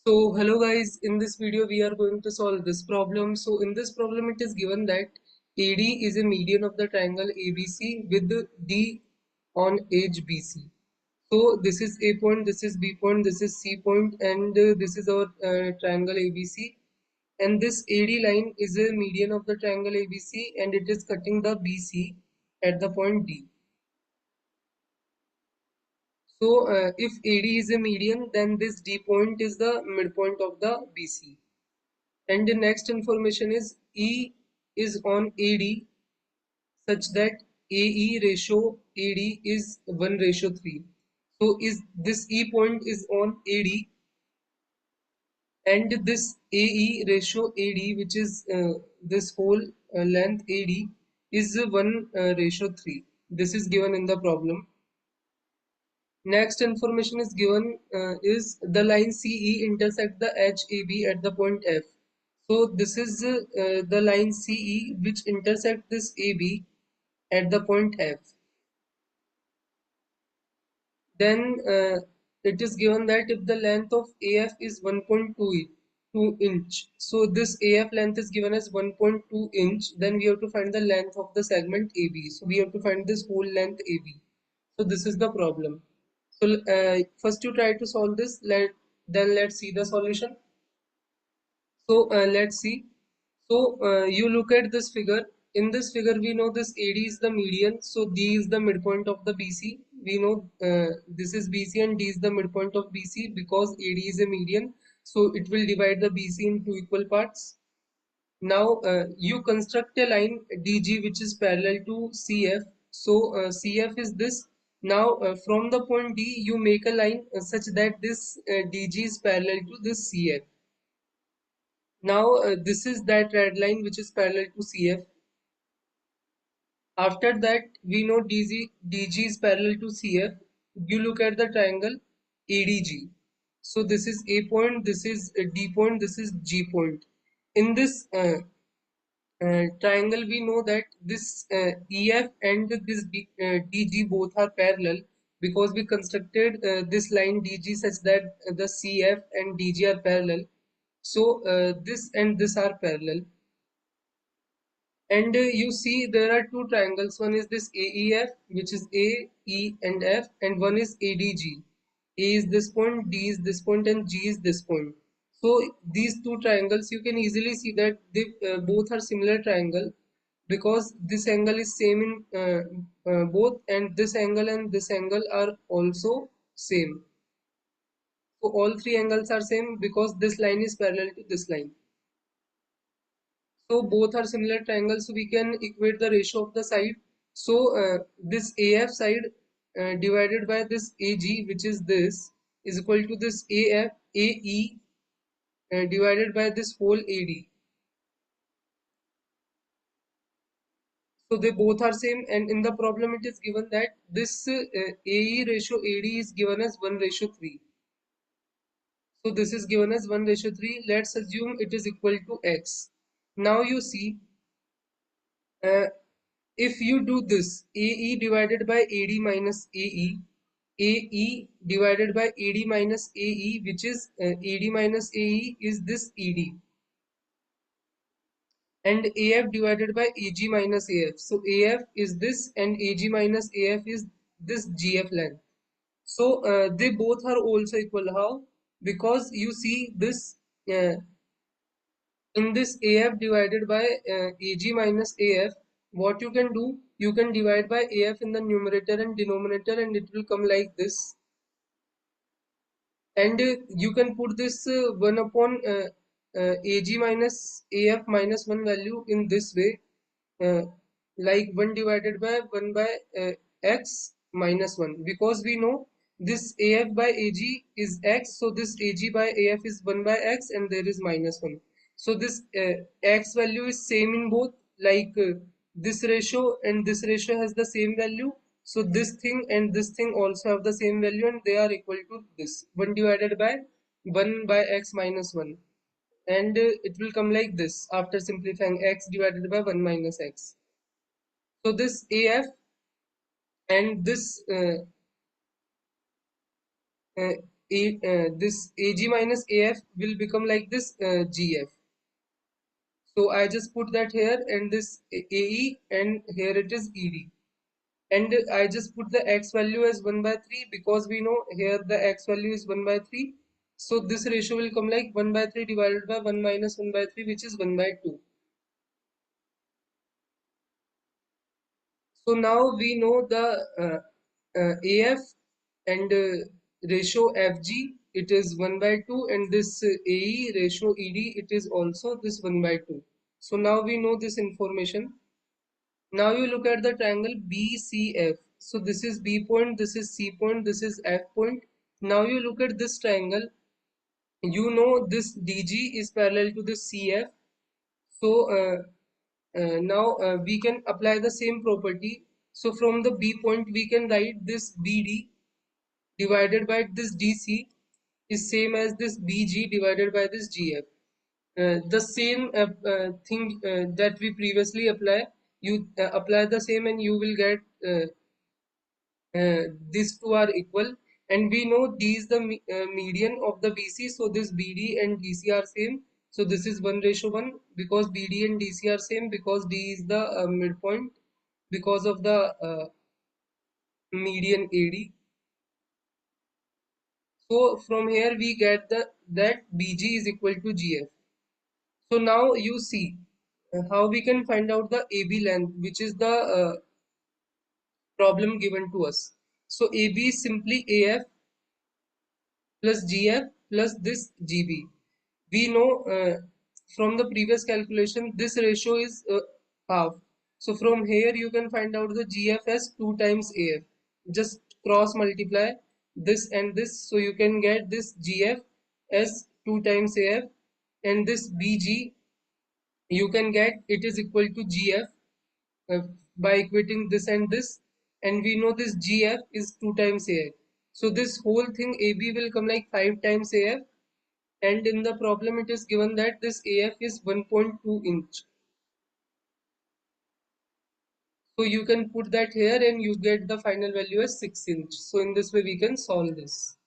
So hello guys, in this video we are going to solve this problem. So in this problem it is given that AD is a median of the triangle ABC with D on edge BC. So this is A point, this is B point, this is C point, and this is our triangle ABC. And this AD line is a median of the triangle ABC and it is cutting the BC at the point D. So if AD is a median, then this D point is the midpoint of the BC. And the next information is E is on AD such that AE ratio AD is 1:3. So is this E point is on AD, and this AE ratio AD, which is this whole length AD, is 1:3. This is given in the problem. Next information is given is the line CE intersect the edge AB at the point F. So this is the line CE which intersect this AB at the point F. Then it is given that if the length of AF is 1.2 inch, so this AF length is given as 1.2 inch, then we have to find the length of the segment AB. So we have to find this whole length AB. So this is the problem. So first you try to solve this, then let's see the solution. So let's see. So you look at this figure. In this figure, we know this AD is the median. So D is the midpoint of the BC. We know this is BC and D is the midpoint of BC because AD is a median. So it will divide the BC in two equal parts. Now you construct a line DG which is parallel to CF. So CF is this. Now from the point D, you make a line such that this DG is parallel to this CF. Now this is that red line which is parallel to CF. After that we know DG is parallel to CF. You look at the triangle ADG. So this is A point, this is D point, this is G point. In this triangle we know that this EF and this DG both are parallel because we constructed this line DG such that the CF and DG are parallel. So this and this are parallel. And you see there are two triangles. One is this AEF, which is A, E, and F, and one is ADG. A is this point, D is this point, and G is this point. So these two triangles, you can easily see that they both are similar triangle because this angle is same in both, and this angle are also same. So all three angles are same because this line is parallel to this line. So both are similar triangles, so we can equate the ratio of the side. So this AF side divided by this AG, which is this, is equal to this AF AE divided by this whole AD. So they both are same, and in the problem it is given that this AE ratio AD is given as 1:3. So this is given as 1:3. Let's assume it is equal to X. Now you see. If you do this, AE divided by AD minus AE divided by AD minus AE, which is AD minus AE is this ED, and AF divided by AG minus AF. So AF is this, and AG minus AF is this GF length. So they both are also equal. How? Because you see this in this AF divided by AG minus AF, what you can do, you can divide by AF in the numerator and denominator, and it will come like this. And you can put this 1 upon AG minus AF minus 1 value in this way, uh, like 1 divided by 1 by X minus 1, because we know this AF by AG is X, so this AG by AF is 1 by X, and there is minus 1. So this X value is same in both, like this ratio and this ratio has the same value. So this thing and this thing also have the same value, and they are equal to this 1 divided by 1 by X minus 1. And it will come like this after simplifying X divided by 1 minus X. So this AF and this this AG minus AF will become like this GF. So I just put that here and this AE and here it is ED. And I just put the x value as 1 by 3 because we know here the x value is 1 by 3. So this ratio will come like 1 by 3 divided by 1 minus 1 by 3, which is 1 by 2. So now we know the AF and ratio FG, it is 1 by 2, and this AE ratio ED, it is also this 1 by 2. So now we know this information. Now you look at the triangle BCF. So this is B point, this is C point, this is F point. Now you look at this triangle. You know this DG is parallel to this CF. So now we can apply the same property. So from the B point we can write this BD divided by this DC is same as this BG divided by this GF. The same thing that we previously apply, you apply the same and you will get these two are equal, and we know D is the median of the BC, so this BD and DC are same. So this is 1:1 because BD and DC are same, because D is the midpoint because of the median AD. So from here we get the that BG is equal to GF. So now you see how we can find out the AB length, which is the problem given to us. So AB is simply AF plus GF plus this GB. We know from the previous calculation this ratio is half. So from here you can find out the GF as 2 times AF. Just cross multiply this and this, so you can get this GF as 2 times AF, and this BG you can get it is equal to GF uh, by equating this and this, and we know this GF is 2 times AF. So this whole thing AB will come like 5 times AF, and in the problem it is given that this AF is 1.2 inch. So you can put that here and you get the final value as 6 inch. So in this way we can solve this.